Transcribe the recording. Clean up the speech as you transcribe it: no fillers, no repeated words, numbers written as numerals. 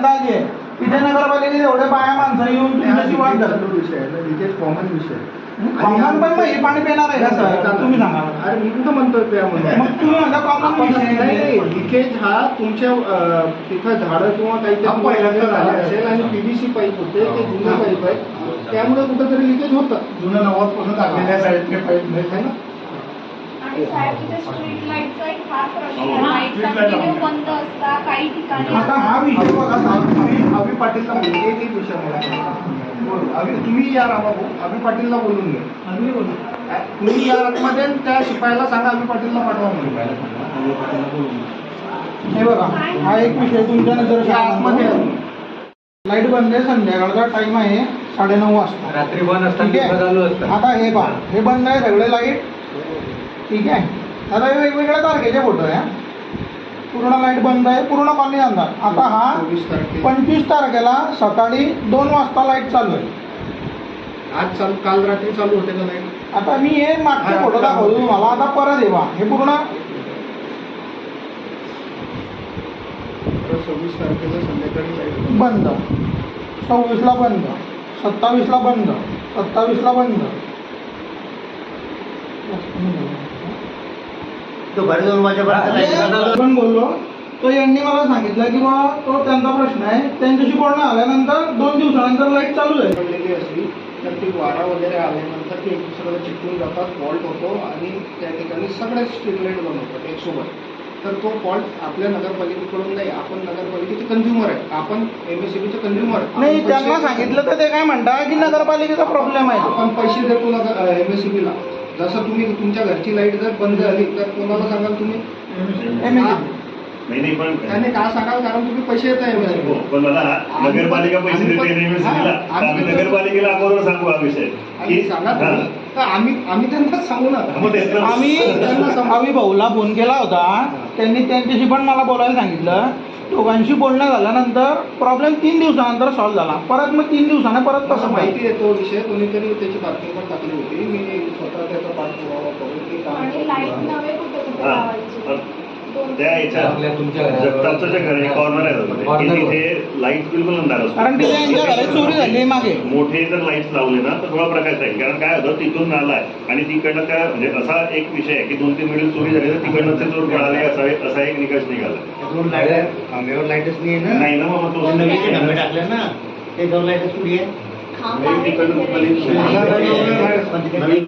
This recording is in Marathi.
शंका आली आहे, इथे नगरपालिकेत एवढे बाया माणसं येऊन तुमच्याशी वाद करतात. विषय आहे, लिकेज कॉमन विषय आहे. कॉमन पण हे पाणी पिणार आहे का सर? तुम्ही सांगा. अरे मी कुठं म्हणतोय त्यामध्ये. मग तुम्ही म्हणता कॉमन विषय नाही, लिकेज हा तुमच्या तिथं झाडं किंवा काहीतरी झालं असेल आणि पीव्हीसी पाईप होते, ते जुने पाईप आहे, त्यामुळे कुठेतरी लिकेज होतं. जुनं 90 पासून टाकलेल्या साईडचे पाईप आहे ना. आणि साहेब तिथे स्ट्रीट लाईटचा एक फार प्रश्न आहे. लाईट कंटिन्यू बंद असतात काही ठिकाणी. आता हा विषय बघा साहेब, अभि पाटीलला बोलून एक विषय मला तुम्ही या रामाभाऊ, अभि पाटीलला बोलून घ्या. तुम्ही या आतमध्ये त्या शिपायाला सांगा अभि पाटीलला पाठवा म्हणून. हे बघा हा एक विषय तुमच्या नजर आतमध्ये लाईट बंद आहे, संध्याकाळचा टाइम आहे 9:30 वाजता, रात्री बंद असतात, ठीक आहे. चालू असतात. आता हे पहा, हे बंद आहे सगळे लाईट, ठीक आहे. आता हे वेगवेगळ्या तारखेचे फोटो आहे, पूर्ण लाईट बंद आहे, पूर्ण कॉलनी अंधार. आता हा 25 तारखेला सकाळी 2 वाजता लाईट चालू आहे. आज चालू, काल रात्री चालू होते का लाईट? आता मी हे मागचे फोटो दाखवतो तुम्हाला. आता परत येवा, हे पूर्ण 26 तारखेला संध्याकाळी लाईट बंद, 26ला बंद, 27ला बंद, 27ला बंद. पण बोललो तो यांनी मला सांगितलं की बाबा तो त्यांचा प्रश्न आहे, त्यांच्याशी बोलणं आल्यानंतर 2 दिवसानंतर लाईट चालू आहे. पडलेली असली तर ती वारा वगैरे आल्यानंतर ते दुसऱ्याला चिटकून जातात, फॉल्ट होतो आणि त्या ठिकाणी सगळे स्ट्रीट लाईट बंद होतात एक सोबत. तर तो फॉल्ट आपल्या नगरपालिकेकडून नाही, आपण नगरपालिकेचे कंझ्युमर आहे, आपण MSEBीचे कंझ्युमर नाही. त्यांना सांगितलं तर ते काय म्हणतात की नगरपालिकेचा प्रॉब्लेम आहे. आपण पैसे देतो MSEBीला. जसं तुम्ही तुमच्या घरची लाईट जर बंद झाली तर कोणाला सांगाल तुम्ही? नाही पण त्याने का सांगाल? कारण तुम्ही पैसे देता MSEB. पण मला नगरपालिका पैसे देते MSEBीला, आम्ही नगरपालिकेला अगोदर सांगू हा विषय की सांगा तुम्ही. तर आम्ही त्यांना सांगू ना. आम्ही भाऊला फोन केला होता, त्यांनी त्यांच्याशी पण मला बोलायला सांगितलं. दोघांशी बोलणं झाल्यानंतर प्रॉब्लेम 3 दिवसानंतर सॉल्व्ह झाला. परत मग 3 दिवसाने परत तसं माहिती आहे तो विषय. कोणीतरी त्याची बातमी पण टाकली होती. मी स्वतः त्याचा पाठपुरावा करून की आणि लाईट नव्हे कुठे कुठे लावायची. त्या जगतापचं जे घर आहे कॉर्नर आहे तिथे लाईट बिलकुल अंधार असतो. कारण तिथे यांच्या घरात चोरी झाली मागे. मोठे जर लाईट्स लावले ना तर थोडा प्रकाश राहील. कारण काय होतं तिथून नाला आहे आणि तिकडनं त्या म्हणजे असा एक विषय आहे की 2-3 मिनिट चोरी झाली तर तिकडनं ते चोर पळाले असा एक निकष निघाला. 2 लाईट खांब्यावर लाईटच नाही ना मग तो नवीन खांबे टाकले ना, ते 2 लाईटच पुढे आहे. खांब आहे.